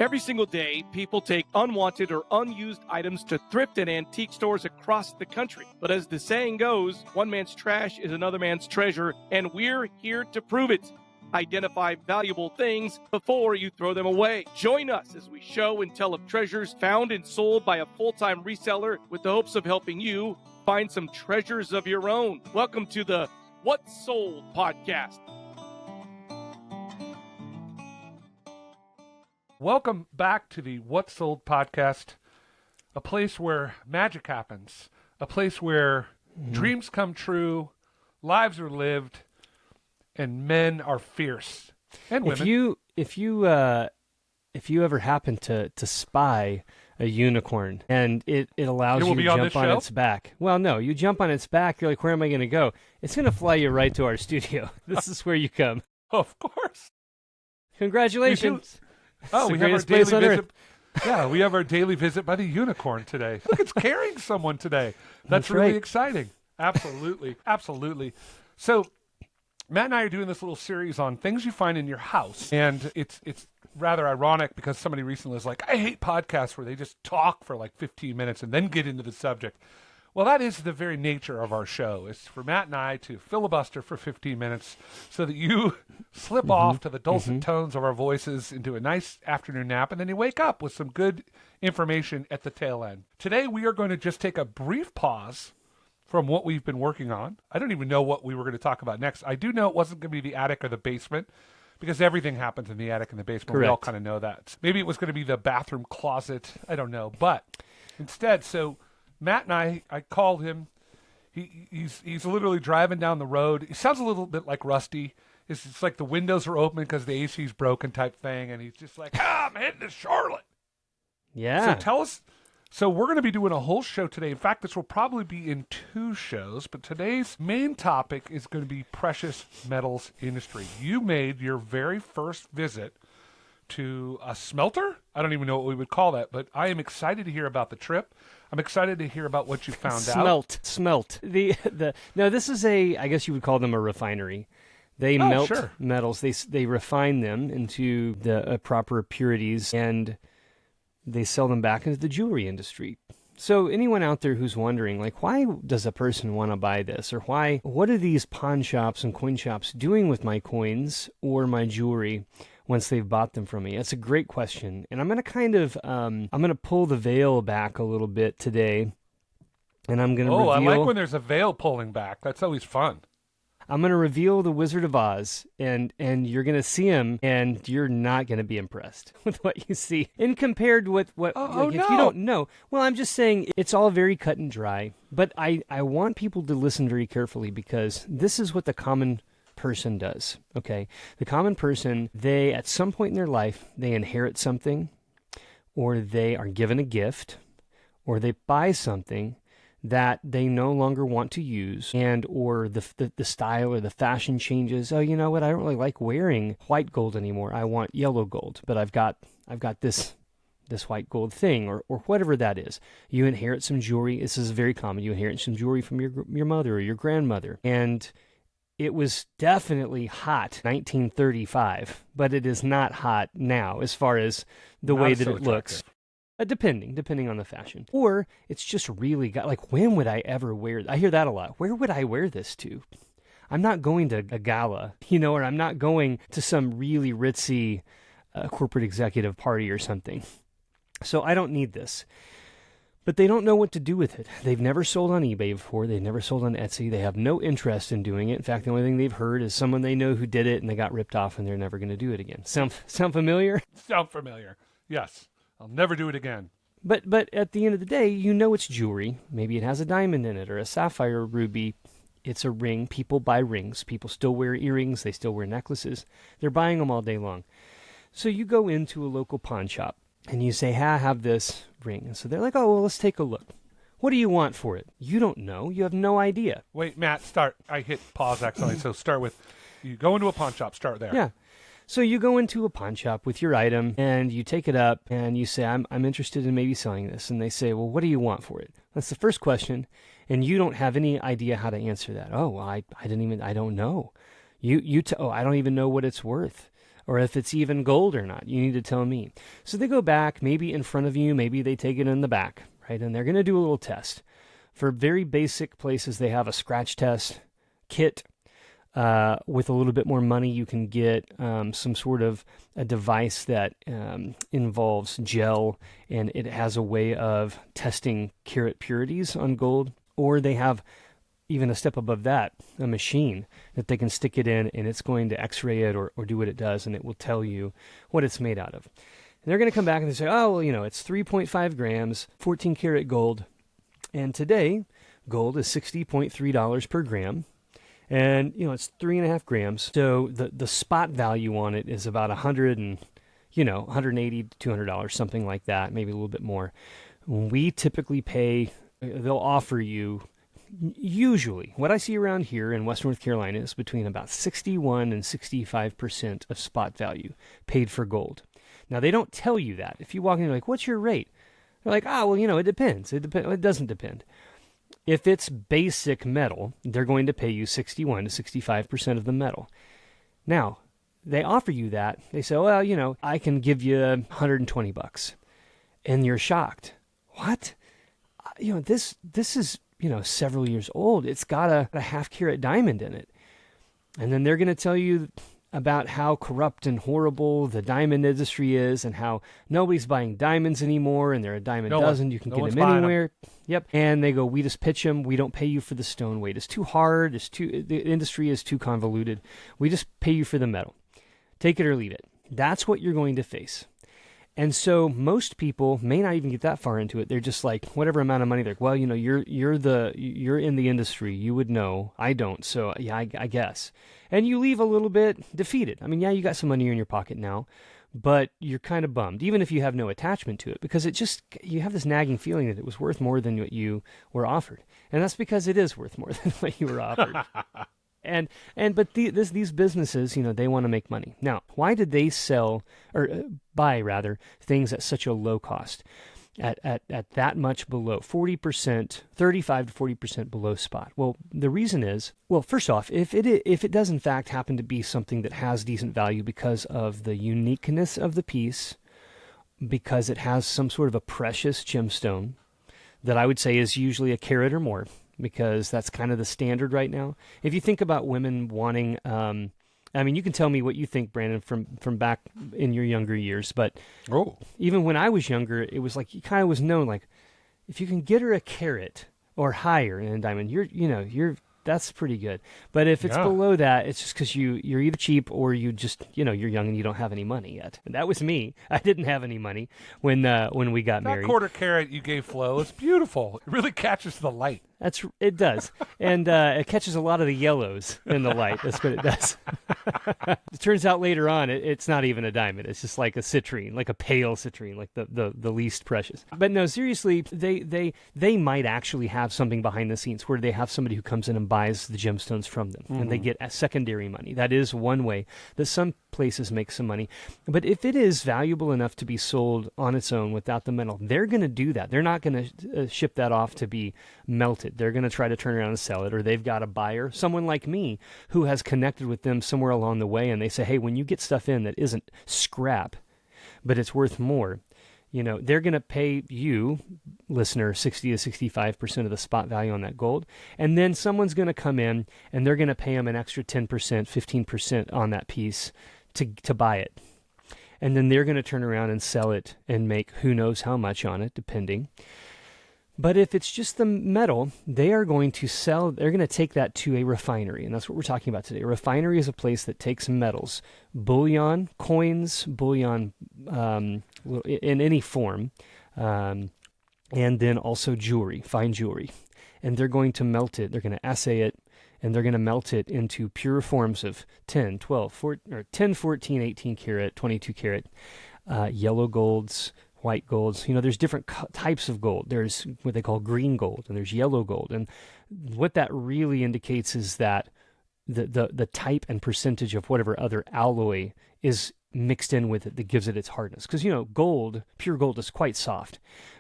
Every single day, people take unwanted or unused items to thrift and antique stores across the country. But as the saying goes, one man's trash is another man's treasure, and we're here to prove it. Identify valuable things before you throw them away. Join us as we show and tell of treasures found and sold by a full-time reseller with the hopes of helping you find some treasures of your own. Welcome to the What's Sold podcast. Welcome back to the What's Sold podcast, a place where magic happens, a place where dreams come true, lives are lived, and men are fierce, and women. If you ever happen to spy a unicorn and it allows you to jump on its back. Well, no, you jump on its back, you're like, where am I going to go? It's going to fly you right to our studio. This is where you come. Of course. Congratulations. We have our daily visit. Yeah, we have our daily visit by the unicorn today. Look, it's carrying someone today. That's really right. exciting. Absolutely. Absolutely. So Matt and I are doing this little series on things you find in your house. And it's rather ironic because somebody recently was like, I hate podcasts where they just talk for like 15 minutes and then get into the subject. Well, that is the very nature of our show. It's for Matt and I to filibuster for 15 minutes so that you slip off to the dulcet tones of our voices into a nice afternoon nap, and then you wake up with some good information at the tail end. Today, we are going to just take a brief pause from what we've been working on. I don't even know what we were going to talk about next. I do know it wasn't going to be the attic or the basement because everything happens in the attic and the basement. Correct. We all kind of know that. Maybe it was going to be the bathroom closet. I don't know. But instead, so Matt and I called him. He's literally driving down the road. He sounds a little bit like Rusty. It's like the windows are open because the AC's broken type thing. And he's just like, I'm heading to Charlotte. Yeah. So tell us. So we're going to be doing a whole show today. In fact, this will probably be in 2 shows. But today's main topic is going to be precious metals industry. You made your very first visit to a smelter? I don't even know what we would call that. But I am excited to hear about the trip. I'm excited to hear about what you found out. Smelt. No, this is I guess you would call them a refinery. They melt metals. They refine them into the proper purities, and they sell them back into the jewelry industry. So anyone out there who's wondering, like, why does a person want to buy this? Or what are these pawn shops and coin shops doing with my coins or my jewelry once they've bought them from me? That's a great question. And I'm going to I'm going to pull the veil back a little bit today. And I'm going to reveal... I like when there's a veil pulling back. That's always fun. I'm going to reveal the Wizard of Oz, and you're going to see him, and you're not going to be impressed with what you see. And compared with if you don't know, well, I'm just saying it's all very cut and dry. But I want people to listen very carefully because this is what the common person does, okay? The common person, they, at some point in their life, they inherit something, or they are given a gift, or they buy something that they no longer want to use, and or the style or the fashion changes. Oh, you know what? I don't really like wearing white gold anymore. I want yellow gold, but I've got this white gold thing, or whatever that is. You inherit some jewelry. This is very common. You inherit some jewelry from your mother or your grandmother, and it was definitely hot 1935, but it is not hot now as far as the way that it looks. Depending on the fashion. Or it's just really like, when would I ever wear I hear that a lot. Where would I wear this to? I'm not going to a gala, or I'm not going to some really ritzy corporate executive party or something. So I don't need this. But they don't know what to do with it. They've never sold on eBay before. They've never sold on Etsy. They have no interest in doing it. In fact, the only thing they've heard is someone they know who did it and they got ripped off and they're never going to do it again. Sound familiar? Sound familiar. Yes. I'll never do it again. But at the end of the day, it's jewelry. Maybe it has a diamond in it or a sapphire or ruby. It's a ring. People buy rings. People still wear earrings. They still wear necklaces. They're buying them all day long. So you go into a local pawn shop and you say, I have this ring. And so they're like, oh, well, let's take a look. What do you want for it? You don't know. You have no idea. Wait, Matt, start. I hit pause accidentally. So start with, you go into a pawn shop. Start there. Yeah. So you go into a pawn shop with your item and you take it up and you say, I'm interested in maybe selling this. And they say, well, what do you want for it? That's the first question. And you don't have any idea how to answer that. Oh, well, I don't know. I don't even know what it's worth. or if it's even gold or not. You need to tell me. So they go back, maybe in front of you, maybe they take it in the back, right? And they're going to do a little test. For very basic places, they have a scratch test kit. With a little bit more money, you can get some sort of a device that involves gel, and it has a way of testing carat purities on gold. Or they have, even a step above that, a machine that they can stick it in, and it's going to x-ray it or do what it does, and it will tell you what it's made out of. And they're going to come back and they say, oh, well, it's 3.5 grams, 14 karat gold. And today, gold is $60.3 per gram. And, it's 3.5 grams. So the spot value on it is about $180 to $200, something like that, maybe a little bit more. We typically pay, they'll offer you, usually, what I see around here in West North Carolina is between about 61 and 65% of spot value paid for gold. Now, they don't tell you that. If you walk in, you're like, what's your rate? They're like, it depends. It doesn't depend. If it's basic metal, they're going to pay you 61 to 65% of the metal. Now, they offer you that. They say, well, I can give you $120. And you're shocked. What? This is, several years old. It's got a half carat diamond in it. And then they're going to tell you about how corrupt and horrible the diamond industry is and how nobody's buying diamonds anymore and they're a dime a dozen. You can get them anywhere. Yep. And they go, we just pitch them. We don't pay you for the stone weight. It's too hard. The industry is too convoluted. We just pay you for the metal. Take it or leave it. That's what you're going to face. And so most people may not even get that far into it. They're just like, whatever amount of money, they're like, well, you're in the industry. You would know. I don't. So yeah, I guess. And you leave a little bit defeated. I mean, yeah, you got some money in your pocket now, but you're kind of bummed, even if you have no attachment to it, because you have this nagging feeling that it was worth more than what you were offered. And that's because it is worth more than what you were offered. But these businesses, they want to make money. Now, why did they buy things at such a low cost, at that much below 40%, 35 to 40% below spot? Well, the reason is, first off, if it does in fact happen to be something that has decent value because of the uniqueness of the piece, because it has some sort of a precious gemstone that I would say is usually a carat or more, because that's kind of the standard right now. If you think about women wanting, you can tell me what you think, Brandon, from back in your younger years, but even when I was younger, it was like, you kind of was known, like, if you can get her a carat or higher in a diamond, that's pretty good. But if it's below that, it's just because you're either cheap or you just, you're young and you don't have any money yet. And that was me. I didn't have any money when we got married. That quarter carat you gave Flo is beautiful. It really catches the light. It does. And it catches a lot of the yellows in the light. That's what it does. It turns out later on, it's not even a diamond. It's just like a citrine, like a pale citrine, like the least precious. But no, seriously, they might actually have something behind the scenes where they have somebody who comes in and buys the gemstones from them, and they get secondary money. That is one way that some places make some money. But if it is valuable enough to be sold on its own without the metal, they're going to do that. They're not going to ship that off to be melted. They're going to try to turn around and sell it, or they've got a buyer, someone like me, who has connected with them somewhere along the way, and they say, hey, when you get stuff in that isn't scrap, but it's worth more, they're going to pay you, listener, 60 to 65% of the spot value on that gold, and then someone's going to come in, and they're going to pay them an extra 10%, 15% on that piece to buy it. And then they're going to turn around and sell it and make who knows how much on it, depending. But if it's just the metal, they're going to take that to a refinery. And that's what we're talking about today. A refinery is a place that takes metals, bullion, coins, bullion in any form, and then also jewelry, fine jewelry. And they're going to melt it. They're going to assay it, and they're going to melt it into pure forms of 10, 12, 14, 18 karat, 22 karat, yellow golds, white golds. There's different types of gold. There's what they call green gold, and there's yellow gold. And what that really indicates is that the type and percentage of whatever other alloy is mixed in with it that gives it its hardness. Because, gold, pure gold, is quite soft.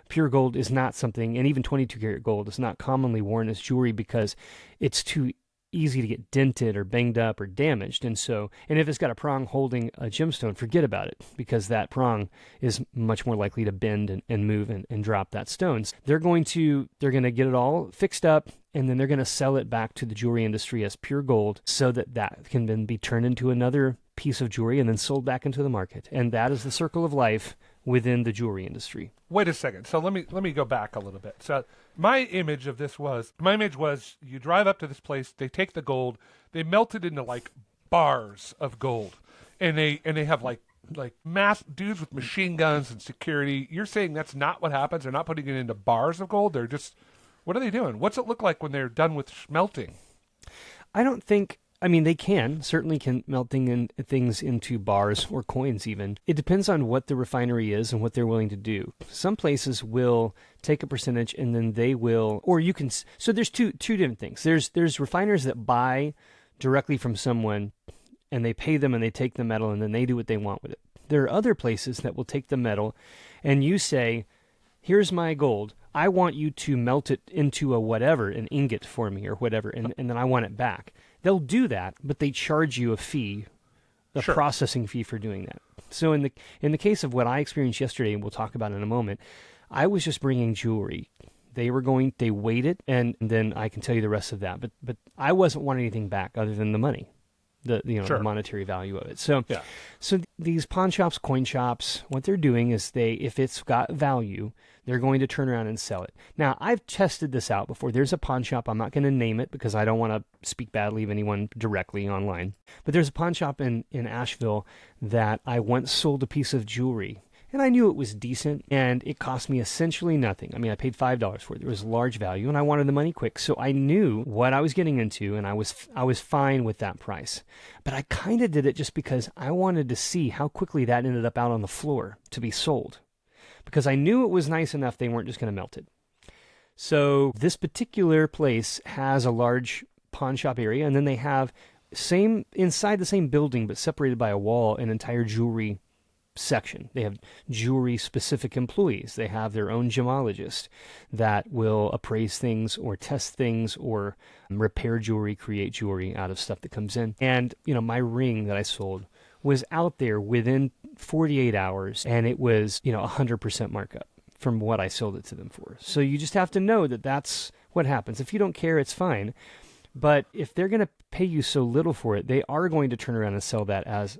Pure gold is not something, and even 22 karat gold is not commonly worn as jewelry because it's too easy to get dented or banged up or damaged. And if it's got a prong holding a gemstone, forget about it, because that prong is much more likely to bend and move and drop that stone. They're going to get it all fixed up, and then they're going to sell it back to the jewelry industry as pure gold, so that can then be turned into another piece of jewelry and then sold back into the market. And that is the circle of life within the jewelry industry. Wait a second. So let me go back a little bit. So my image was you drive up to this place, they take the gold, they melt it into like bars of gold, and they have like mass dudes with machine guns and security. You're saying that's not what happens? They're not putting it into bars of gold. They're just, what are they doing? What's it look like when they're done with smelting? They certainly can melt things into bars or coins even. It depends on what the refinery is and what they're willing to do. Some places will take a percentage and then they will, or you can, so there's two different things. There's refiners that buy directly from someone and they pay them and they take the metal and then they do what they want with it. There are other places that will take the metal and you say, here's my gold. I want you to melt it into an ingot for me or whatever, and then I want it back. They'll do that, but they charge you a fee, Sure. processing fee for doing that. So in the case of what I experienced yesterday, and we'll talk about in a moment, I was just bringing jewelry. They weighed it, and then I can tell you the rest of that. But I wasn't wanting anything back other than the money, Sure. the monetary value of it. So Yeah. So these pawn shops, coin shops, what they're doing is if it's got value, they're going to turn around and sell it. Now, I've tested this out before. There's a pawn shop. I'm not going to name it because I don't want to speak badly of anyone directly online. But there's a pawn shop in Asheville that I once sold a piece of jewelry. And I knew it was decent, and it cost me essentially nothing. I mean, I paid $5 for it. It was large value, and I wanted the money quick. So I knew what I was getting into, and I was fine with that price. But I kind of did it just because I wanted to see how quickly that ended up out on the floor to be sold. Because I knew it was nice enough they weren't just going to melt it. So this place has a large pawn shop area, and then they have inside the same building, but separated by a wall, an entire jewelry section. They have jewelry-specific employees. They have their own gemologist that will appraise things or test things or repair jewelry, create jewelry out of stuff that comes in. And, my ring that I sold was out there within 48 hours, and it was, 100% markup from what I sold it to them for. So you just have to know that that's what happens. If you don't care, it's fine. But if they're going to pay you so little for it, they are going to turn around and sell that as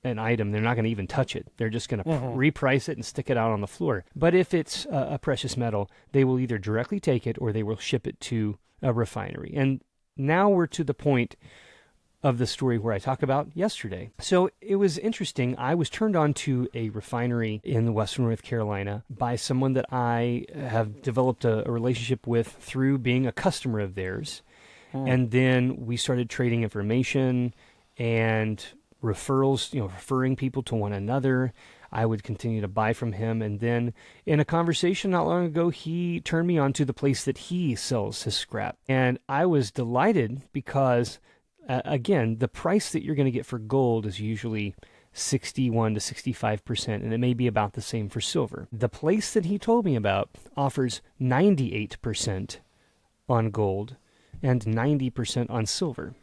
an item. They're not going to even touch it. They're just going to reprice it and stick it out on the floor. But if it's a precious metal, they will either directly take it or they will ship it to a refinery. And now we're to the point of the story where I talked about yesterday. So it was interesting. I was turned on to a refinery in Western North Carolina by someone that I have developed a relationship with through being a customer of theirs. And then we started trading information and referrals, referring people to one another. I would continue to buy from him. And then in a conversation not long ago, he turned me on to the place that he sells his scrap. And I was delighted because, again, the price that you're going to get for gold is usually 61 to 65%, and it may be about the same for silver. The place that he told me about offers 98% on gold and 90% on silver.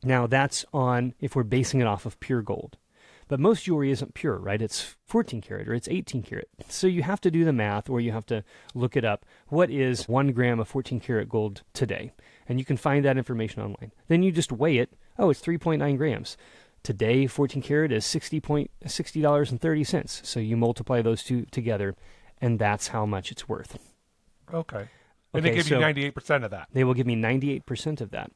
Now, that's on if we're basing it off of pure gold. But most jewelry isn't pure, right? It's 14 karat or it's 18 karat. So you have to do the math or you have to look it up. What is 1 gram of 14 karat gold today? And you can find that information online. Then you just weigh it. Oh, it's 3.9 grams. Today, 14 karat is $60.30. So you multiply those two together, and that's how much it's worth. Okay. And they give you 98% of that. They will give me 98% of that.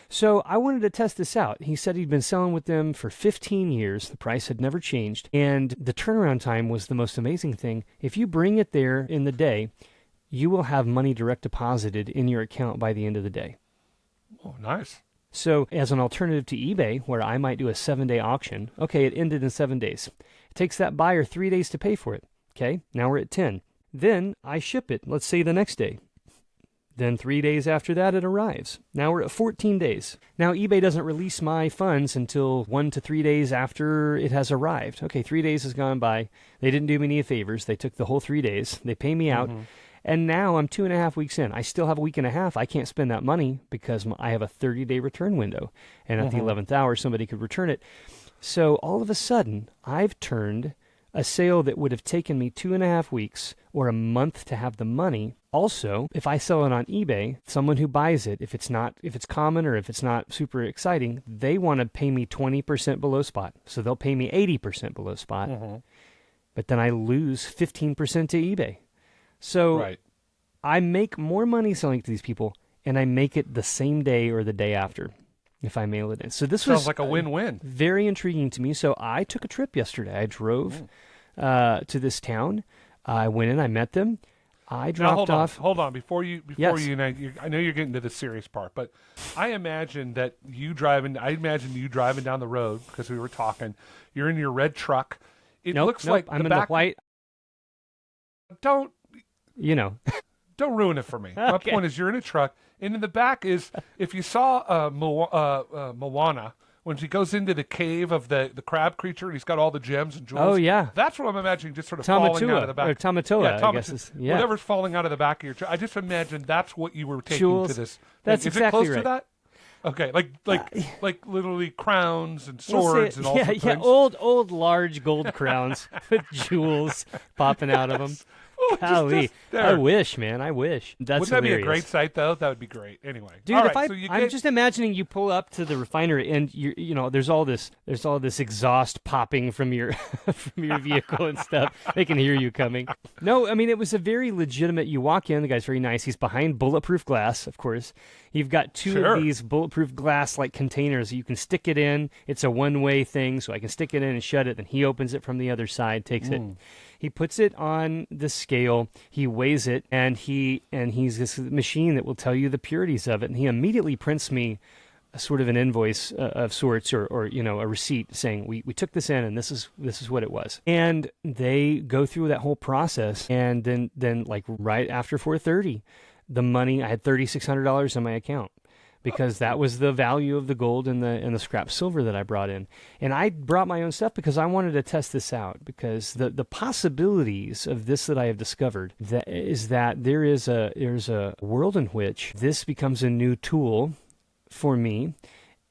So I wanted to test this out. He said he'd been selling with them for 15 years. The price had never changed. And the turnaround time was the most amazing thing. If you bring it there in the day, you will have money direct deposited in your account by the end of the day. Oh, nice. So as an alternative to eBay, where I might do a 7-day auction, okay, it ended in 7 days. It takes that buyer 3 days to pay for it. Okay, now we're at 10. Then I ship it, let's say the next day. Then 3 days after that, it arrives. Now we're at 14 days. Now eBay doesn't release my funds until 1 to 3 days after it has arrived. Okay, 3 days has gone by. They didn't do me any favors. They took the whole 3 days. They pay me out. And now I'm 2.5 weeks in. I still have a week and a half. I can't spend that money because I have a 30-day return window. And at the 11th hour, somebody could return it. So all of a sudden, I've turned a sale that would have taken me 2.5 weeks or a month to have the money. Also, if I sell it on eBay, someone who buys it, if it's common or if it's not super exciting, they want to pay me 20% below spot. So they'll pay me 80% below spot. But then I lose 15% to eBay. So I make more money selling to these people, and I make it the same day or the day after if I mail it in. So this sounds like a win-win. Very intriguing to me. So I took a trip yesterday. I drove to this town. I went in. I met them. I dropped off. Hold on. Before you, I know you're getting to the serious part, but I imagine you driving down the road, because we were talking. You're in your red truck. It looks like I'm in the white. Don't ruin it for me. Okay. My point is, you're in a truck, and in the back is, if you saw Moana, when she goes into the cave of the crab creature, and he's got all the gems and jewels. Oh, yeah. That's what I'm imagining, just sort of falling out of the back. Or Tamatoa, I guess. Whatever's falling out of the back of your truck. I just imagine that's what you were taking jewels. To this. That's is exactly it close right. to that? Okay, like literally crowns and swords and all sorts of things. Old large gold crowns with jewels popping out of them. Golly, I wish, man. I wish. That's Wouldn't that hilarious. be a great sight, though? That would be great. Anyway, dude, all if right, I'm just imagining you pull up to the refinery and there's all this exhaust popping from your from your vehicle and stuff. They can hear you coming. No, I mean, it was a very legitimate. You walk in, the guy's very nice. He's behind bulletproof glass, of course. You've got two of these bulletproof glass like containers. You can stick it in. It's a one-way thing, so I can stick it in and shut it. Then he opens it from the other side, takes it. He puts it on the scale, he weighs it, and he's this machine that will tell you the purities of it. And he immediately prints me a sort of an invoice of sorts, or a receipt saying we took this in and this is what it was. And they go through that whole process, and then like right after 4:30, the money, I had $3,600 in my account, because that was the value of the gold and the scrap silver that I brought in. And I brought my own stuff because I wanted to test this out, because the possibilities of this that I have discovered is that there's a world in which this becomes a new tool for me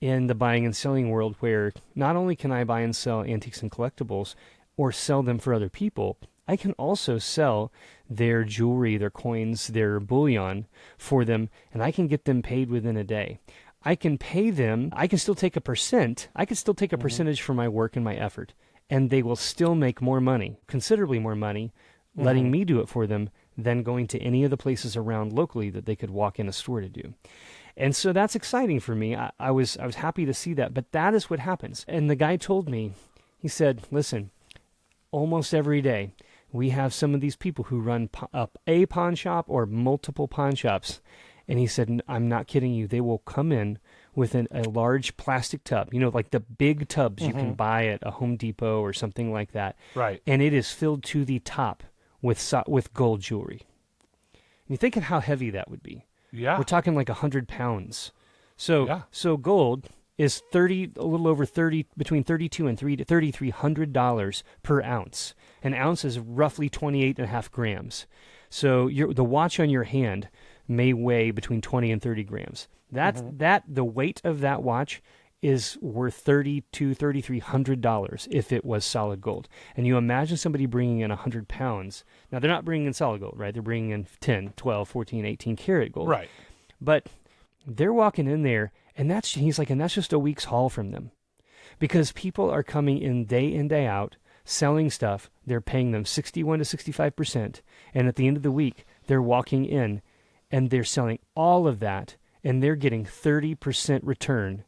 in the buying and selling world, where not only can I buy and sell antiques and collectibles or sell them for other people, I can also sell their jewelry, their coins, their bullion for them, and I can get them paid within a day. I can pay them. I can still take a percent. I can still take a percentage for my work and my effort, and they will still make more money, considerably more money, letting me do it for them than going to any of the places around locally that they could walk in a store to do. And so that's exciting for me. I was happy to see that, but that is what happens. And the guy told me, he said, listen, almost every day, we have some of these people who run up a pawn shop or multiple pawn shops. And he said, I'm not kidding you. They will come in with a large plastic tub, like the big tubs you can buy at a Home Depot or something like that. Right. And it is filled to the top with gold jewelry. And you think of how heavy that would be. Yeah. We're talking like 100 pounds. So gold is between $3,200 and $3,300 per ounce. An ounce is roughly 28.5 grams. So the watch on your hand may weigh between 20 and 30 grams. The weight of that watch is worth $3,200 if it was solid gold. And you imagine somebody bringing in 100 pounds. Now, they're not bringing in solid gold, right? They're bringing in 10, 12, 14, 18 karat gold. Right. But they're walking in there, and that's just a week's haul from them. Because people are coming in day out, selling stuff. They're paying them 61 to 65%. And at the end of the week, they're walking in and they're selling all of that, and they're getting 30% return,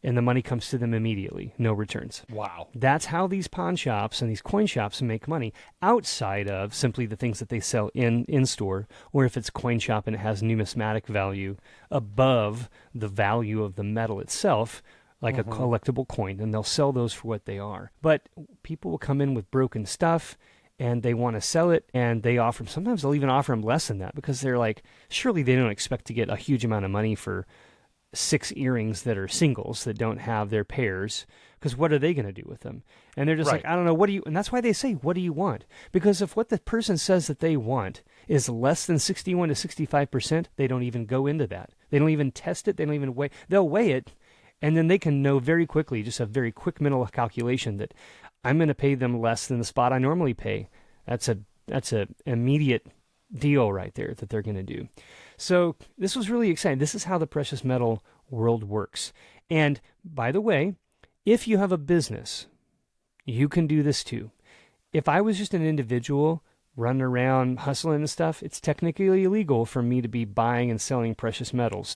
and the money comes to them immediately. No returns. Wow. That's how these pawn shops and these coin shops make money, outside of simply the things that they sell in store, or if it's a coin shop and it has numismatic value above the value of the metal itself, like a collectible coin, and they'll sell those for what they are. But people will come in with broken stuff, and they want to sell it, and sometimes they'll even offer them less than that, because they're like, surely they don't expect to get a huge amount of money for 6 earrings that are singles that don't have their pairs, because what are they going to do with them? And they're just like, I don't know, and that's why they say, what do you want? Because if what the person says that they want is less than 61 to 65%, they don't even go into that. They don't even test it. They don't even weigh. They'll weigh it, and then they can know very quickly, just a very quick mental calculation, that I'm going to pay them less than the spot I normally pay. That's a immediate deal right there that they're going to do. So this was really exciting. This is how the precious metal world works. And by the way, if you have a business, you can do this too. If I was just an individual running around hustling and stuff, it's technically illegal for me to be buying and selling precious metals.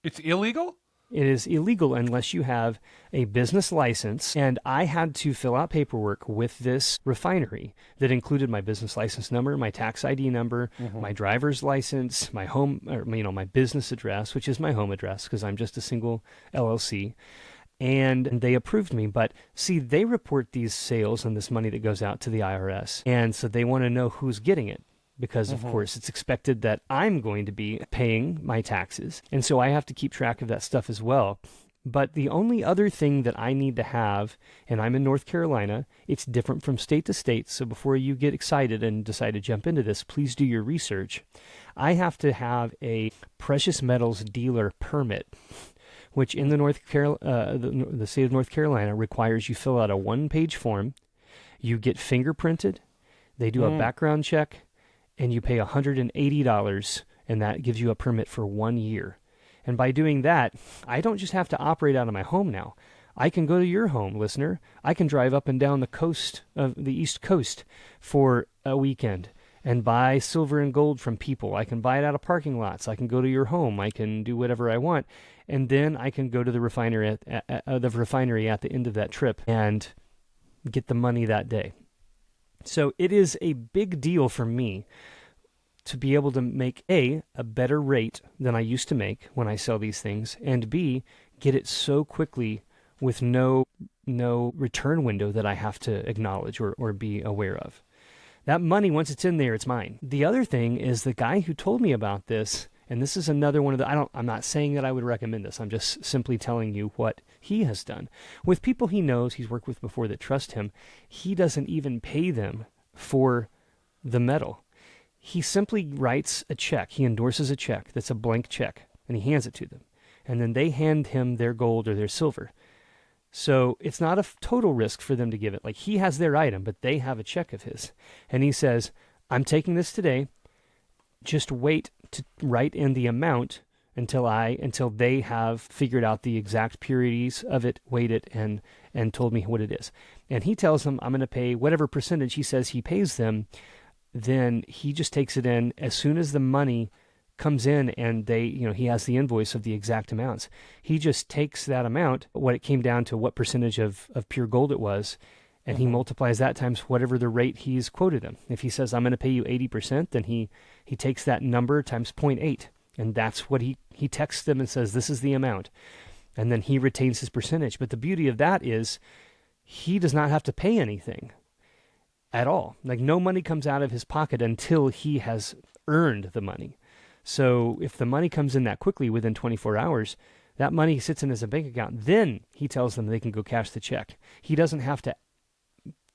It's illegal? It is illegal unless you have a business license, and I had to fill out paperwork with this refinery that included my business license number, my tax ID number, my driver's license, my home, or my business address, which is my home address because I'm just a single LLC, and they approved me. But see, they report these sales and this money that goes out to the IRS, and so they want to know who's getting it. Because, of course, it's expected that I'm going to be paying my taxes. And so I have to keep track of that stuff as well. But the only other thing that I need to have, and I'm in North Carolina, it's different from state to state. So before you get excited and decide to jump into this, please do your research. I have to have a precious metals dealer permit, which in the state of North Carolina requires you fill out a one-page form. You get fingerprinted. They do a background check. And you pay $180, and that gives you a permit for 1 year. And by doing that, I don't just have to operate out of my home now. I can go to your home, listener. I can drive up and down the coast of the East Coast for a weekend and buy silver and gold from people. I can buy it out of parking lots. I can go to your home. I can do whatever I want. And then I can go to the refinery at the end of that trip and get the money that day. So it is a big deal for me to be able to make a better rate than I used to make when I sell these things, and B, get it so quickly with no return window that I have to acknowledge or be aware of. That money, once it's in there, it's mine. The other thing is the guy who told me about this, and this is another one of I'm not saying that I would recommend this. I'm just simply telling you what he has done. With people he knows, he's worked with before that trust him, he doesn't even pay them for the metal. He simply writes a check. He endorses a check that's a blank check, and he hands it to them. And then they hand him their gold or their silver. So it's not a total risk for them to give it. Like, he has their item, but they have a check of his. And he says, I'm taking this today. Just wait to write in the amount until they have figured out the exact purities of it, weighed it, and told me what it is. And he tells them, I'm going to pay whatever percentage he says he pays them. Then he just takes it in as soon as the money comes in, and he has the invoice of the exact amounts. He just takes that amount, what it came down to, what percentage of pure gold it was, and he multiplies that times whatever the rate he's quoted him. If he says, I'm going to pay you 80%, then he takes that number times 0.8, and that's what he texts them and says, this is the amount. And then he retains his percentage. But the beauty of that is he does not have to pay anything at all. Like, no money comes out of his pocket until he has earned the money. So if the money comes in that quickly, within 24 hours, that money sits in his bank account. Then he tells them they can go cash the check. He doesn't have to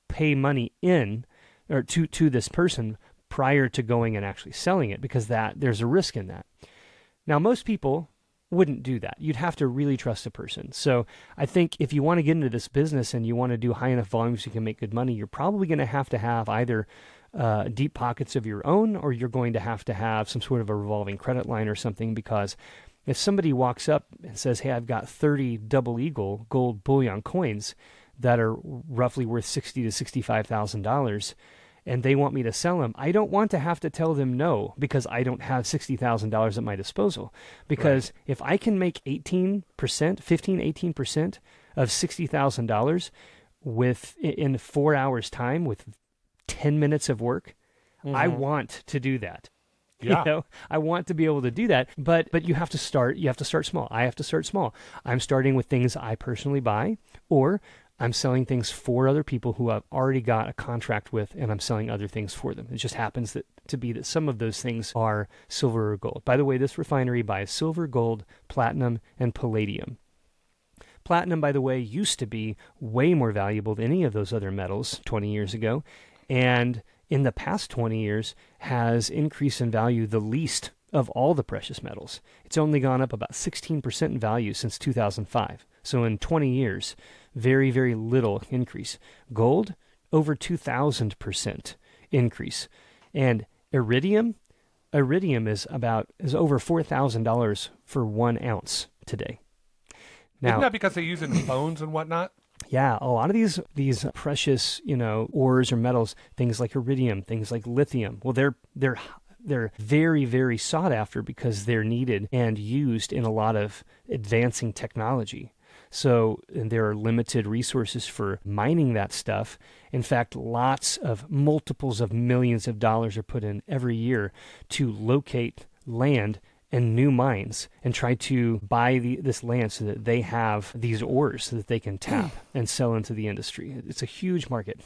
pay money in or to this person prior to going and actually selling it, because there's a risk in that. Now, most people wouldn't do that. You'd have to really trust a person. So I think if you want to get into this business and you want to do high enough volumes you can make good money, you're probably going to have either deep pockets of your own, or you're going to have some sort of a revolving credit line or something, because if somebody walks up and says, hey, I've got 30 Double Eagle gold bullion coins that are roughly worth $60,000 to $65,000, and they want me to sell them, I don't want to have to tell them no, because I don't have $60,000 at my disposal. Because if I can make 18% of $60,000 in 4 hours time with 10 minutes of work, I want to do that. Yeah. I want to be able to do that, but you have to start small. I have to start small. I'm starting with things I personally buy, or I'm selling things for other people who I've already got a contract with, and I'm selling other things for them. It just happens to be that some of those things are silver or gold. By the way, this refinery buys silver, gold, platinum, and palladium. Platinum, by the way, used to be way more valuable than any of those other metals 20 years ago, and in the past 20 years has increased in value the least of all the precious metals. It's only gone up about 16% in value since 2005. So in 20 years, very, very little increase. Gold, over 2,000% increase. And iridium is over $4,000 for 1 ounce today. Now, isn't that because they use it in phones and whatnot? Yeah, a lot of these precious, ores or metals, things like iridium, things like lithium, well, they're very, very sought after because they're needed and used in a lot of advancing technology. So there are limited resources for mining that stuff. In fact, multiples of millions of dollars are put in every year to locate land and new mines and try to buy this land so that they have these ores so that they can tap and sell into the industry. It's a huge market.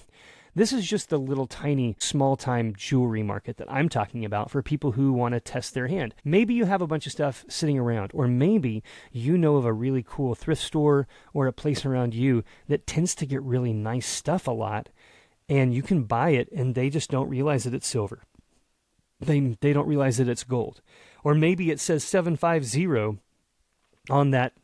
This is just the little tiny small-time jewelry market that I'm talking about for people who want to test their hand. Maybe you have a bunch of stuff sitting around, or maybe you know of a really cool thrift store or a place around you that tends to get really nice stuff a lot, and you can buy it and they just don't realize that it's silver. They don't realize that it's gold. Or maybe it says 750 on that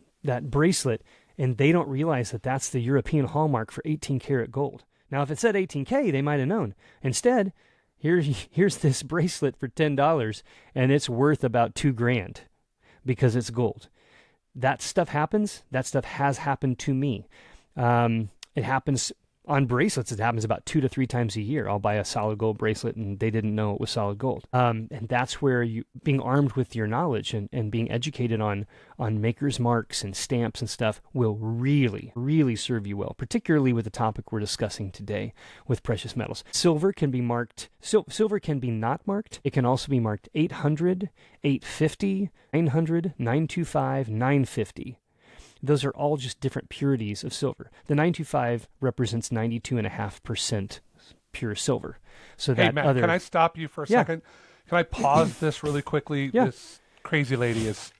bracelet, and they don't realize that that's the European hallmark for 18 karat gold. Now, if it said 18K, they might have known. Instead, here's this bracelet for $10, and it's worth about $2,000 because it's gold. That stuff happens. That stuff has happened to me. It happens on bracelets. It happens about 2 to 3 times a year. I'll buy a solid gold bracelet, and they didn't know it was solid gold. And that's where being armed with your knowledge and being educated on maker's marks and stamps and stuff will really, really serve you well, particularly with the topic we're discussing today with precious metals. Silver can be marked. Silver can be not marked. It can also be marked 800, 850, 900, 925, 950. Those are all just different purities of silver. The 925 represents 92.5% pure silver. So hey, that Matt, can I stop you for a second? Can I pause this really quickly? Yeah. This crazy lady is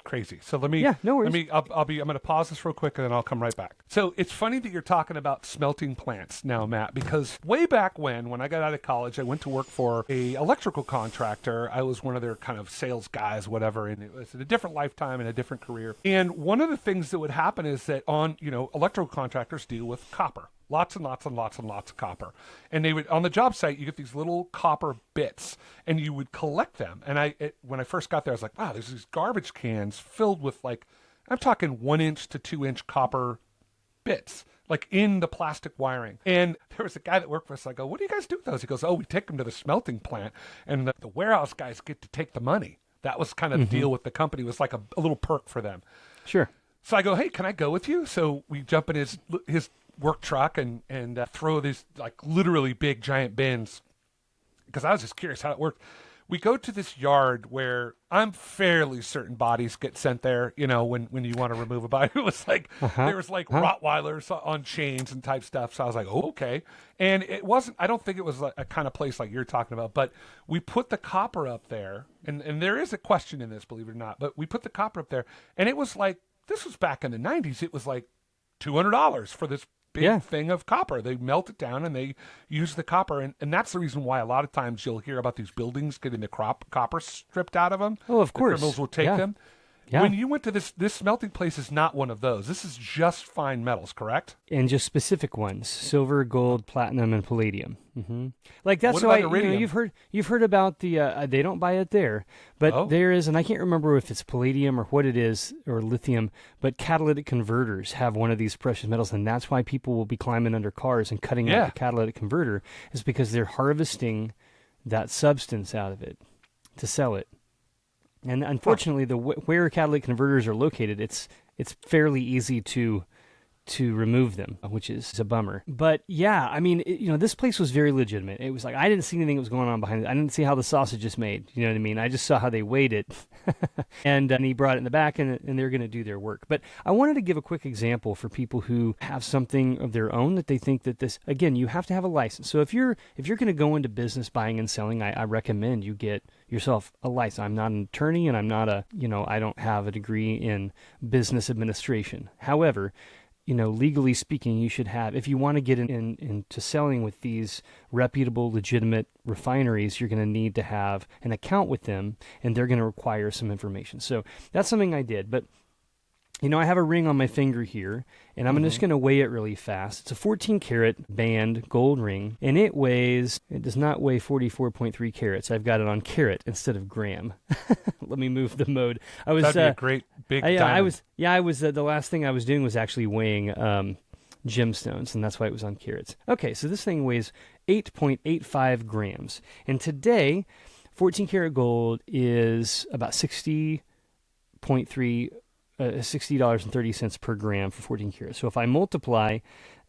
crazy. So let me. Yeah, no worries. I'm going to pause this real quick and then I'll come right back. So it's funny that you're talking about smelting plants now, Matt, because way back when I got out of college, I went to work for a electrical contractor. I was one of their kind of sales guys, whatever, and it was a different lifetime and a different career. And one of the things that would happen is that electrical contractors deal with copper. Lots and lots and lots and lots of copper. And they would, on the job site, you get these little copper bits and you would collect them. And when I first got there, I was like, wow, there's these garbage cans filled with I'm talking 1 inch to 2 inch copper bits, in the plastic wiring. And there was a guy that worked for us. I go, what do you guys do with those? He goes, oh, we take them to the smelting plant and the warehouse guys get to take the money. That was kind of the deal with the company. It was like a little perk for them. Sure. So I go, hey, can I go with you? So we jump in his work truck and throw these literally big giant bins because I was just curious how it worked. We go to this yard where I'm fairly certain bodies get sent there, when you want to remove a body. It was there was Rottweilers on chains and type stuff. So I was like, oh, okay. And it wasn't, I don't think it was a kind of place like you're talking about, but we put the copper up there and there is a question in this, believe it or not, but we put the copper up there and it was this was back in the 90s. It was $200 for this big thing of copper. They melt it down and they use the copper. And that's the reason why a lot of times you'll hear about these buildings getting the copper stripped out of them. Oh, of course. The criminals will take them. Yeah. When you went to this smelting place is not one of those. This is just fine metals, correct? And just specific ones: silver, gold, platinum, and palladium. Mm-hmm. That's what why iridium? you've heard about the. They don't buy it there, but there is, and I can't remember if it's palladium or what it is or lithium. But catalytic converters have one of these precious metals, and that's why people will be climbing under cars and cutting out the catalytic converter, is because they're harvesting that substance out of it to sell it. And unfortunately, where catalytic converters are located, it's fairly easy to remove them, which is a bummer. But yeah, I mean, this place was very legitimate. It was I didn't see anything that was going on behind it. I didn't see how the sausage is made. You know what I mean? I just saw how they weighed it, and he brought it in the back, and they're going to do their work. But I wanted to give a quick example for people who have something of their own that they think that this. Again, you have to have a license. So if you're going to go into business buying and selling, I recommend you get yourself a license. I'm not an attorney, and I'm not I don't have a degree in business administration. However, legally speaking, you should have, if you want to get into selling with these reputable, legitimate refineries, you're going to need to have an account with them, and they're going to require some information. So that's something I did. But, I have a ring on my finger here, and I'm just going to weigh it really fast. It's a 14-karat band gold ring, and it does not weigh 44.3 carats. I've got it on carat instead of gram. Let me move the mode. That'd be a great big diamond. The last thing I was doing was actually weighing gemstones, and that's why it was on carats. Okay, so this thing weighs 8.85 grams. And today, 14-karat gold is about $60.30 per gram for 14 carats. So if I multiply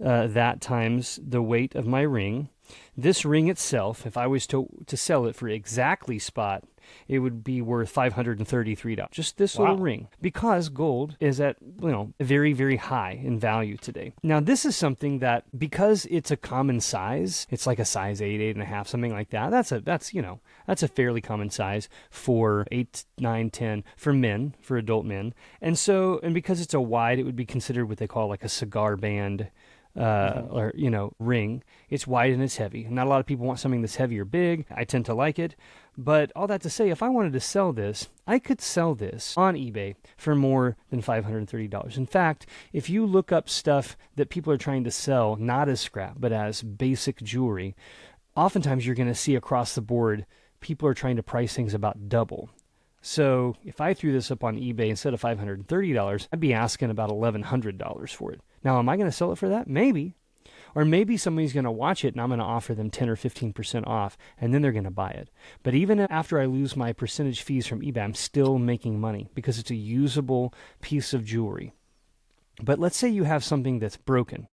that times the weight of my ring, this ring itself, if I was to sell it for exactly spot, it would be worth $533. Just this little ring, because gold is at very, very high in value today. Now this is something that, because it's a common size, it's like a size 8, 8.5, something like that. That's a fairly common size for 8, 9, 10 for men, for adult men. And because it's a wide, it would be considered what they call like a cigar band ring. It's wide and it's heavy. Not a lot of people want something that's heavy or big. I tend to like it. But all that to say, if I wanted to sell this, I could sell this on eBay for more than $530. In fact, if you look up stuff that people are trying to sell, not as scrap, but as basic jewelry, oftentimes you're going to see across the board, people are trying to price things about double. So if I threw this up on eBay instead of $530, I'd be asking about $1,100 for it. Now, am I going to sell it for that? Maybe. Or maybe somebody's going to watch it and I'm going to offer them 10 or 15% off, and then they're going to buy it. But even after I lose my percentage fees from eBay, I'm still making money because it's a usable piece of jewelry. But let's say you have something that's broken.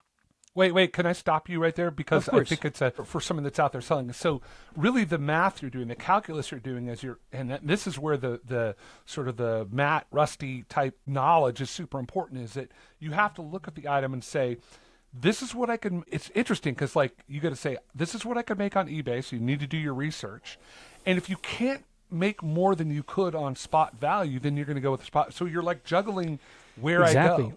Wait, can I stop you right there? Because I think it's for someone that's out there selling. So really the math you're doing, the calculus you're doing this is where the sort of the matte, rusty type knowledge is super important, is that you have to look at the item and say, this is what I can, it's interesting because you got to say, this is what I could make on eBay. So you need to do your research. And if you can't make more than you could on spot value, then you're going to go with the spot. So you're like juggling where I go.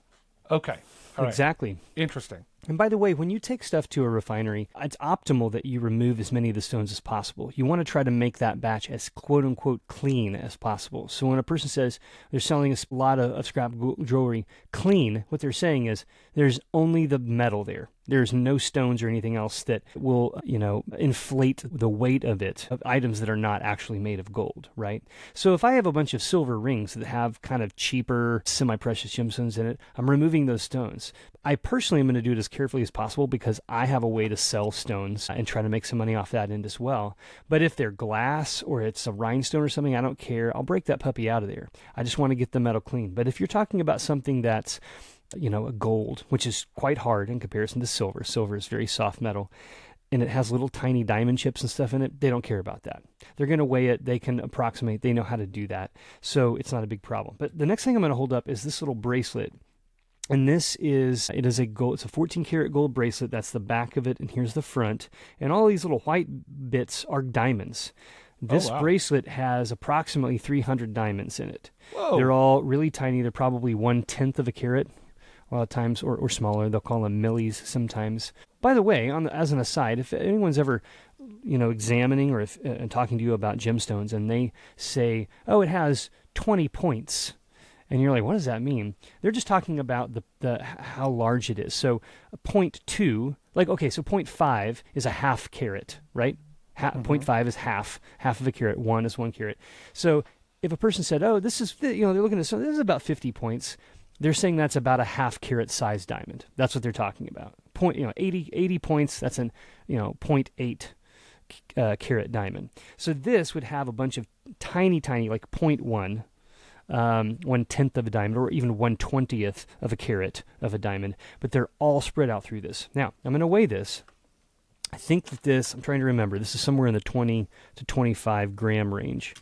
Okay. All exactly. Right. Interesting. And by the way, when you take stuff to a refinery, it's optimal that you remove as many of the stones as possible. You want to try to make that batch as quote-unquote clean as possible. So when a person says they're selling a lot of scrap jewelry clean, what they're saying is there's only the metal there. There's no stones or anything else that will, inflate the weight of it, of items that are not actually made of gold, right? So if I have a bunch of silver rings that have kind of cheaper, semi-precious gemstones in it, I'm removing those stones. I personally am going to do it as carefully as possible because I have a way to sell stones and try to make some money off that end as well. But if they're glass or it's a rhinestone or something, I don't care. I'll break that puppy out of there. I just want to get the metal clean. But if you're talking about something that's a gold, which is quite hard in comparison to silver. Silver is very soft metal, and it has little tiny diamond chips and stuff in it. They don't care about that. They're going to weigh it. They can approximate. They know how to do that. So it's not a big problem. But the next thing I'm going to hold up is this little bracelet. And it is a gold, it's a 14 karat gold bracelet. That's the back of it. And here's the front. And all these little white bits are diamonds. This bracelet has approximately 300 diamonds in it. Whoa. They're all really tiny. They're probably 1/10 of a carat. A lot of times, or smaller. They'll call them millis sometimes. By the way, as an aside, if anyone's ever, examining or talking to you about gemstones, and they say, "Oh, it has 20 points," and you're like, "What does that mean?" They're just talking about the how large it is. So 0.2, so 0.5 is a half carat, right? 0.5 is half of a carat. 1 is 1 carat. So if a person said, "Oh, this is," they're looking at this is about 50 points. They're saying that's about a half carat size diamond. That's what they're talking about. 80 points, that's an 0.8 carat diamond. So this would have a bunch of tiny, like 0.1, 1/10 of a diamond, or even 1/20th of a carat of a diamond. But they're all spread out through this. Now, I'm going to weigh this. I think that I'm trying to remember, this is somewhere in the 20 to 25 gram range.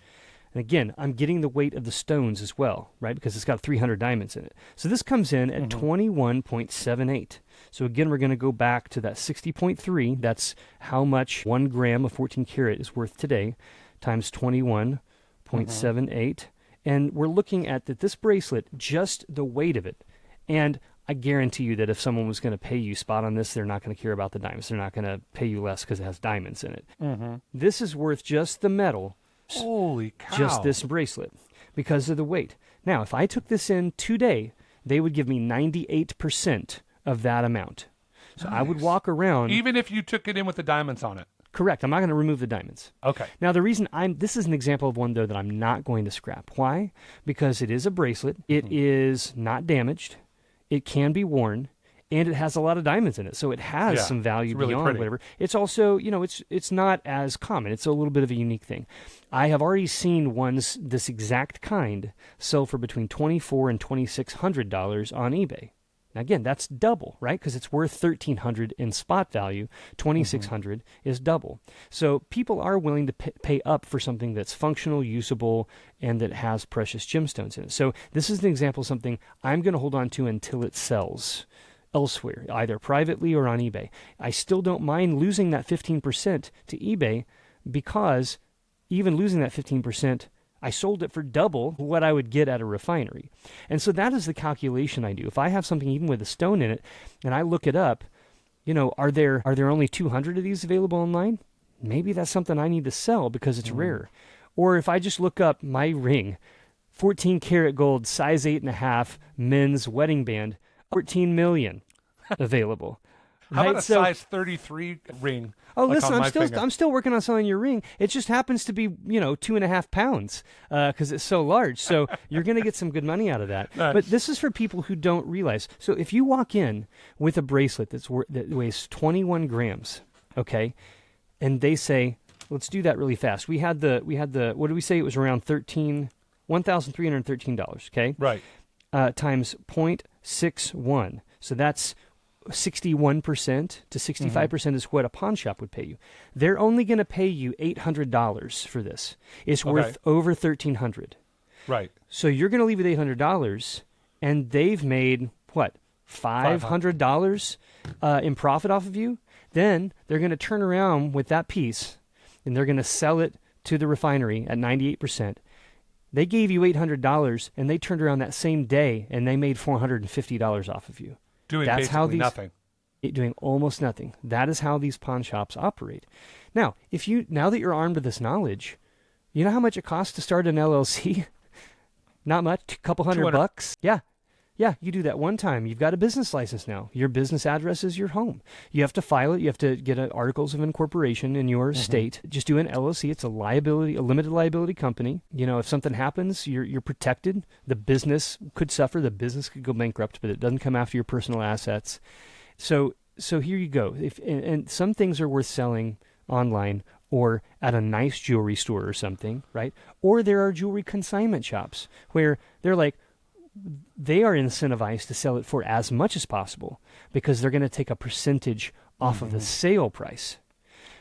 And again, I'm getting the weight of the stones as well, right? Because it's got 300 diamonds in it. So this comes in at 21.78. So again, we're going to go back to that 60.3. That's how much 1 gram of 14 karat is worth today, times 21.78. And we're looking at this bracelet, just the weight of it. And I guarantee you that if someone was going to pay you spot on this, they're not going to care about the diamonds. They're not going to pay you less because it has diamonds in it. Mm-hmm. This is worth just the metal. Holy cow. Just this bracelet because of the weight. Now, if I took this in today, they would give me 98% of that amount. So I would walk around. Even if you took it in with the diamonds on it? Correct. I'm not going to remove the diamonds. Okay. Now, the reason this is an example of one, though, that I'm not going to scrap. Why? Because it is a bracelet. It is not damaged. It can be worn. And it has a lot of diamonds in it, so it has some value really beyond pretty. whatever. It's also, it's not as common. It's a little bit of a unique thing. I have already seen ones this exact kind sell for between $2,400 and $2,600 on eBay. Now again, that's double, right? Because it's worth $1,300 in spot value. $2,600 is double. So people are willing to pay up for something that's functional, usable, and that has precious gemstones in it. So this is an example of something I'm going to hold on to until it sells elsewhere, either privately or on eBay. I still don't mind losing that 15% to eBay because even losing that 15%, I sold it for double what I would get at a refinery. And so that is the calculation I do. If I have something even with a stone in it and I look it up, are there only 200 of these available online? Maybe that's something I need to sell because it's rare. Or if I just look up my ring, 14 karat gold, size 8.5, men's wedding band, 14 million available. How about a size 33 ring? Oh, like listen, I'm still working on selling your ring. It just happens to be 2.5 pounds because it's so large. So you're going to get some good money out of that. Nice. But this is for people who don't realize. So if you walk in with a bracelet that weighs 21 grams, okay, and they say, let's do that really fast. We had the what did we say? It was around $1,313. Okay, right. Times 0.61. So that's 61% to 65% is what a pawn shop would pay you. They're only going to pay you $800 for this. It's worth over $1,300. Right. So you're going to leave with $800, and they've made what, $500 in profit off of you. Then they're going to turn around with that piece, and they're going to sell it to the refinery at 98%. They gave you $800, and they turned around that same day, and they made $450 off of you. Doing nothing. Doing almost nothing. That is how these pawn shops operate. Now, now that you're armed with this knowledge, you know how much it costs to start an LLC? Not much, a couple $100. Yeah, you do that one time. You've got a business license now. Your business address is your home. You have to file it. You have to get articles of incorporation in your state. Just do an LLC. It's a limited liability company. If something happens, you're protected. The business could suffer. The business could go bankrupt, but it doesn't come after your personal assets. So here you go. And some things are worth selling online or at a nice jewelry store or something, right? Or there are jewelry consignment shops where they're like, they are incentivized to sell it for as much as possible because they're going to take a percentage off of the sale price.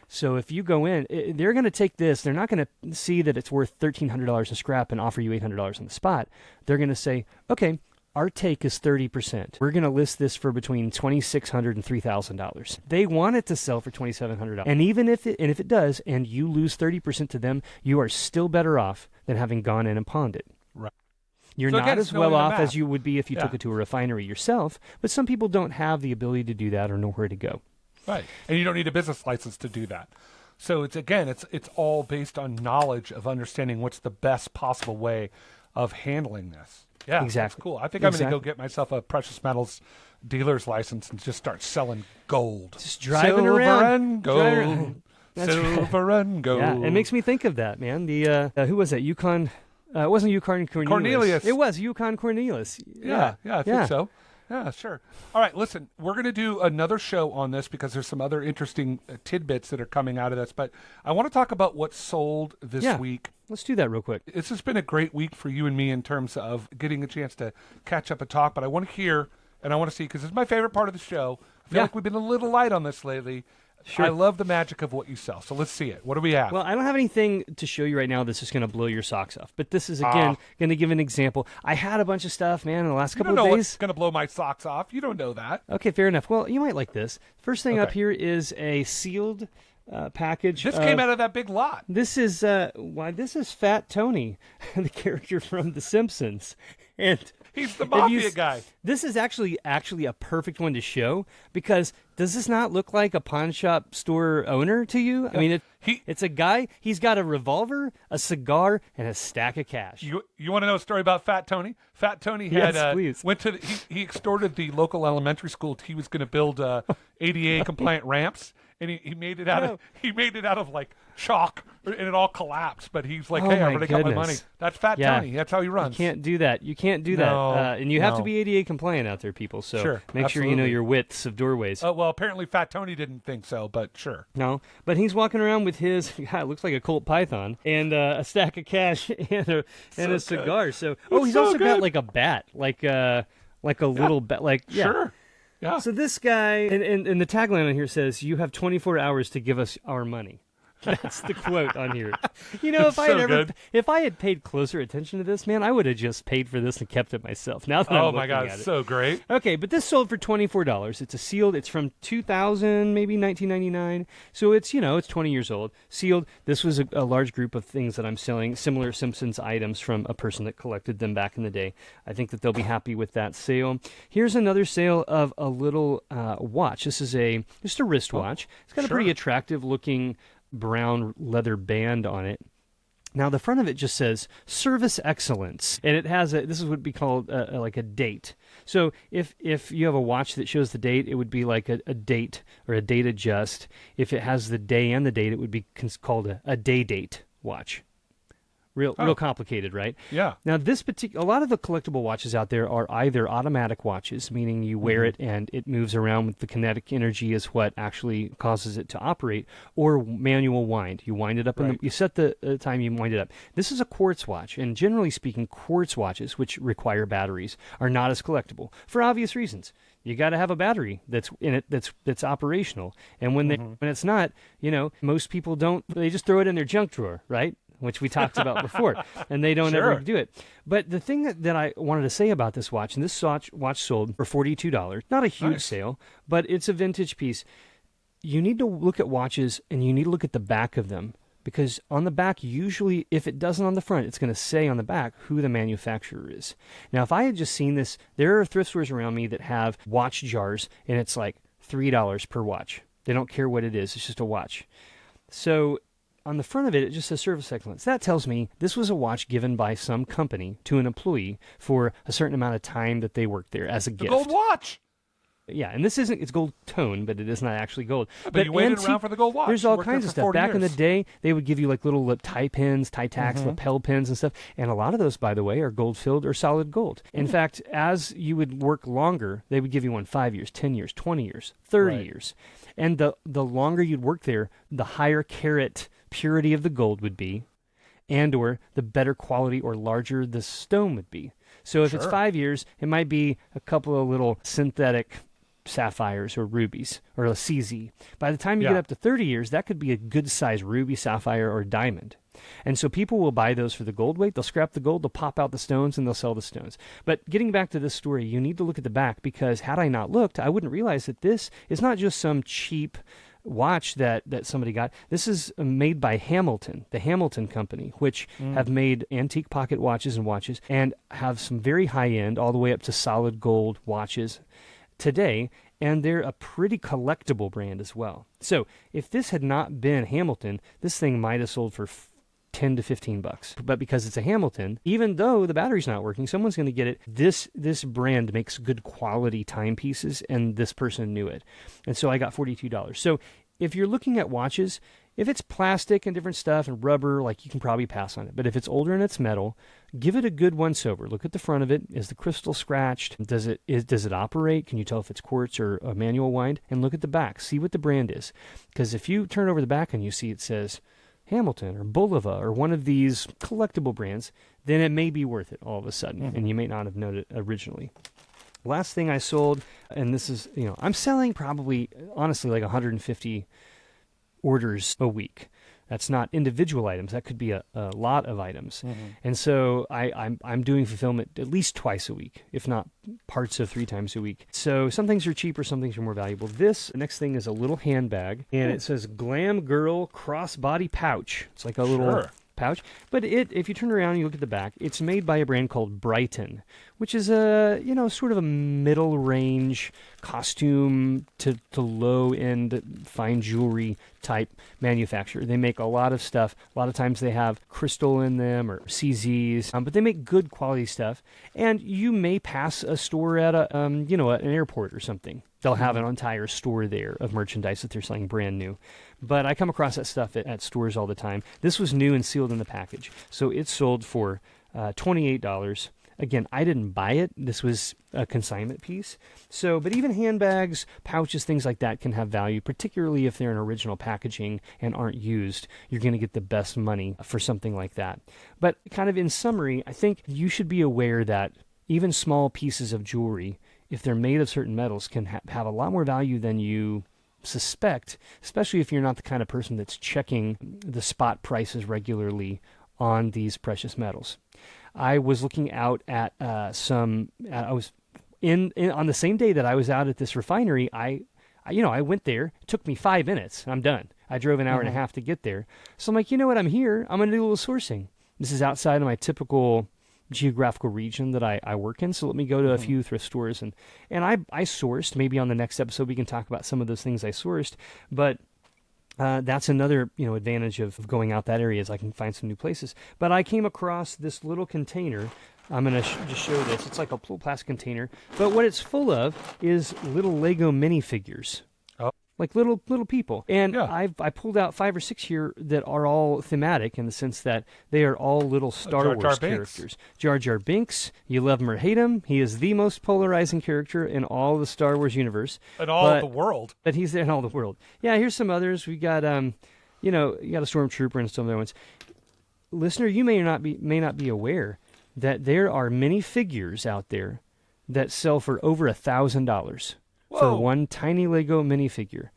So if you go in, they're going to take this. They're not going to see that it's worth $1,300 in scrap and offer you $800 on the spot. They're going to say, okay, our take is 30%. We're going to list this for between $2,600 and $3,000. They want it to sell for $2,700. And even if it does, and you lose 30% to them, you are still better off than having gone in and pawned it. Right. You're not as well off as you would be if you took it to a refinery yourself, but some people don't have the ability to do that or know where to go. Right. And you don't need a business license to do that. So it's all based on knowledge of understanding what's the best possible way of handling this. Yeah, exactly. That's cool. I think I'm going to go get myself a precious metals dealer's license and just start selling gold. Just driving Silver around. And gold. Silver and gold. Yeah, it makes me think of that, man. The who was that? Yukon. It wasn't Yukon Cornelius. It was Yukon Cornelius. Yeah, I think so. Yeah, sure. All right, listen, we're going to do another show on this because there's some other interesting tidbits that are coming out of this. But I want to talk about what sold this week. Let's do that real quick. It's just been a great week for you and me in terms of getting a chance to catch up and talk. But I want to hear and I want to see, because it's my favorite part of the show. I feel like we've been a little light on this lately. Sure. I love the magic of what you sell. So let's see it. What do we have? Well, I don't have anything to show you right now that's just going to blow your socks off. But this is, again, going to give an example. I had a bunch of stuff, man, in the last couple of days. You don't know what's going to blow my socks off. You don't know that. Okay, fair enough. Well, you might like this. First thing up here is a sealed package. This came out of that big lot. This is Fat Tony, the character from The Simpsons. And He's the mafia guy. This is actually a perfect one to show because does this not look like a pawn shop store owner to you? I mean, it's a guy. He's got a revolver, a cigar, and a stack of cash. You want to know a story about Fat Tony? Fat Tony had please. went to he extorted the local elementary school. He was going to build ADA compliant ramps, and he made it out of like chalk, and it all collapsed. But he's like, "Hey, I already got my money." That's Fat Tony. That's how he runs. You can't do that. You can't do that. And you have to be ADA compliant out there, people. So make sure you know your widths of doorways. Well, apparently Fat Tony didn't think so, but sure. No, but he's walking around with his, it looks like a Colt Python, and a stack of cash and a cigar. So, he's also got like a bat, like a little bat, Sure. Yeah. So this guy, and the tagline on here says, "You have 24 hours to give us our money." That's the quote on here. You know, if I had paid closer attention to this, man, I would have just paid for this and kept it myself. Now that I'm looking my God, at it. so great. Okay, but this sold for $24. It's a sealed. It's from 2000, maybe 1999. So it's 20 years old. Sealed. This was a large group of things that I'm selling, similar Simpsons items from a person that collected them back in the day. I think that they'll be happy with that sale. Here's another sale of a little watch. This is just a wristwatch. It's got a pretty attractive looking brown leather band on it. Now the front of it just says service excellence, and it has this is what would be called like a date. So if you have a watch that shows the date, it would be like a date or a date adjust. If it has the day and the date, it would be called a day date watch. Real complicated, right? Yeah. Now, a lot of the collectible watches out there are either automatic watches, meaning you wear it and it moves around with the kinetic energy is what actually causes it to operate, or manual wind. You wind it up, you set the time, you wind it up. This is a quartz watch, and generally speaking, quartz watches, which require batteries, are not as collectible for obvious reasons. You got to have a battery that's in it that's operational, and when it's not, most people don't. They just throw it in their junk drawer, right? Which we talked about before, and they don't ever do it. But the thing that I wanted to say about this watch, and this watch sold for $42, not a huge sale, but it's a vintage piece. You need to look at watches, and you need to look at the back of them, because on the back, usually, if it doesn't on the front, it's going to say on the back who the manufacturer is. Now, if I had just seen this, there are thrift stores around me that have watch jars, and it's like $3 per watch. They don't care what it is. It's just a watch. So on the front of it, it just says service excellence. That tells me this was a watch given by some company to an employee for a certain amount of time that they worked there as a gift. A gold watch. Yeah, and it's gold tone, but it is not actually gold. But you waited around for the gold watch. There's all kinds of stuff. Back in the day, they would give you like little tie pins, tie tacks, lapel pins and stuff. And a lot of those, by the way, are gold-filled or solid gold. In fact, as you would work longer, they would give you one 5 years, 10 years, 20 years, 30 years. And the longer you'd work there, the higher carat purity of the gold would be, and or the better quality or larger the stone would be. So if it's 5 years, it might be a couple of little synthetic sapphires or rubies or a CZ. By the time you get up to 30 years, that could be a good size ruby, sapphire, or diamond. And so people will buy those for the gold weight. They'll scrap the gold, they'll pop out the stones, and they'll sell the stones. But getting back to this story, you need to look at the back, because had I not looked, I wouldn't realize that this is not just some cheap watch that somebody got. This is made by Hamilton, the Hamilton Company, which have made antique pocket watches and have some very high-end, all the way up to solid gold watches today, and they're a pretty collectible brand as well. So if this had not been Hamilton, this thing might have sold for $10 to $15. But because it's a Hamilton, even though the battery's not working, someone's going to get it. This brand makes good quality timepieces, and this person knew it. And so I got $42. So if you're looking at watches, if it's plastic and different stuff and rubber, like, you can probably pass on it. But if it's older and it's metal, give it a good once-over. Look at the front of it. Is the crystal scratched? Does it operate? Can you tell if it's quartz or a manual wind? And look at the back. See what the brand is. Because if you turn over the back and you see it says Hamilton or Bulova or one of these collectible brands, then it may be worth it all of a sudden, and you may not have known it originally. Last thing I sold, and this is, I'm selling probably, honestly, like 150 orders a week. That's not individual items. That could be a lot of items. And so I'm doing fulfillment at least twice a week, if not parts of 3 times a week. So some things are cheaper, some things are more valuable. This next thing is a little handbag, and it says Glam Girl Crossbody Pouch. It's like a little pouch. But if you turn around and you look at the back, it's made by a brand called Brighton, which is a sort of a middle range costume to low end fine jewelry type manufacturer. They make a lot of stuff. A lot of times they have crystal in them or CZs, but they make good quality stuff. And you may pass a store at an airport or something. They'll have an entire store there of merchandise that they're selling brand new. But I come across that stuff at stores all the time. This was new and sealed in the package. So it sold for $28. Again, I didn't buy it. This was a consignment piece. But even handbags, pouches, things like that can have value, particularly if they're in original packaging and aren't used. You're going to get the best money for something like that. But kind of in summary, I think you should be aware that even small pieces of jewelry, if they're made of certain metals, can have a lot more value than you suspect, especially if you're not the kind of person that's checking the spot prices regularly on these precious metals. I was looking out at I was in on the same day that I was out at this refinery. I went there. It took me 5 minutes. I'm done. I drove an hour and a half to get there. So I'm like, you know what? I'm here. I'm going to do a little sourcing. This is outside of my typical geographical region that I work in. So let me go to a few thrift stores and I sourced. Maybe on the next episode we can talk about some of those things I sourced. But that's another advantage of going out that area is I can find some new places. But I came across this little container. I'm going to just show this. It's like a little plastic container. But what it's full of is little Lego minifigures. Oh. Like little people. And yeah. I pulled out 5 or 6 here that are all thematic in the sense that they are all little Star Jar Wars Jar characters. Jar Jar Binks, you love him or hate him. He is the most polarizing character in all the Star Wars universe. In all of the world. But he's there in all the world. Yeah, here's some others. We got you got a Stormtrooper and some other ones. Listener, you may not be aware that there are many figures out there that sell for over $1,000 for one tiny Lego minifigure.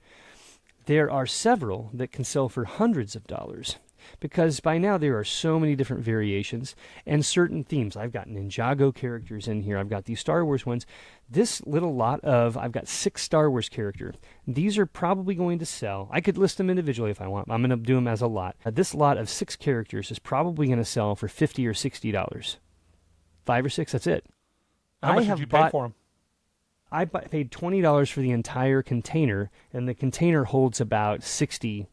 There are several that can sell for hundreds of dollars because by now there are so many different variations and certain themes. I've got Ninjago characters in here. I've got these Star Wars ones. This little lot I've got 6 Star Wars characters. These are probably going to sell. I could list them individually if I want. I'm going to do them as a lot. This lot of 6 characters is probably going to sell for $50 or $60. 5 or 6, that's it. How much did you pay for them? I paid $20 for the entire container, and the container holds about 60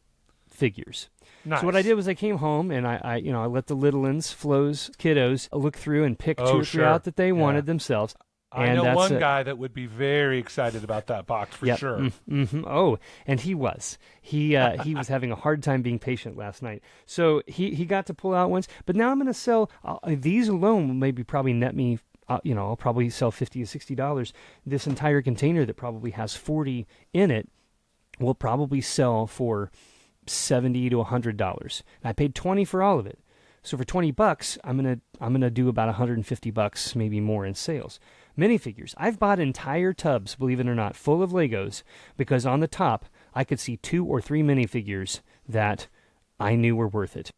figures. Nice. So what I did was I came home and I let the little uns, flows, kiddos look through and pick 2 or 3 out that they wanted themselves. I know one guy that would be very excited about that box for sure. Mm-hmm. Oh, and he was. He was having a hard time being patient last night. So he got to pull out ones. But now I'm going to sell these alone. Will maybe probably net me. I'll probably sell $50 to $60. This entire container that probably has 40 in it will probably sell for $70 to $100. I paid $20 for all of it. So for $20, I'm gonna do about $150, maybe more in sales. Minifigures. I've bought entire tubs, believe it or not, full of Legos because on the top I could see 2 or 3 minifigures that I knew were worth it.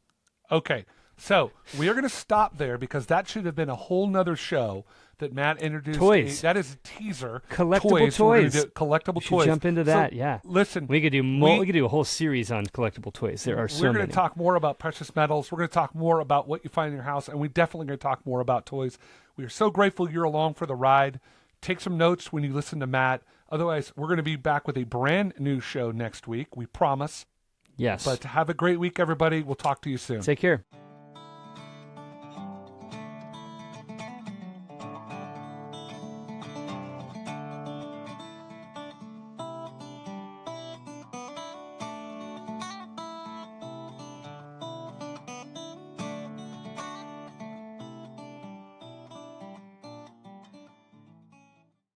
Okay. So we are going to stop there because that should have been a whole nother show that Matt introduced. Toys. That is a teaser. Collectible toys. Collectible toys. Jump into that. So, yeah. Listen, we could do we could do a whole series on collectible toys. There are so many. We're going to talk more about precious metals. We're going to talk more about what you find in your house, and we definitely going to talk more about toys. We are so grateful you're along for the ride. Take some notes when you listen to Matt. Otherwise, we're going to be back with a brand new show next week. We promise. Yes. But have a great week, everybody. We'll talk to you soon. Take care.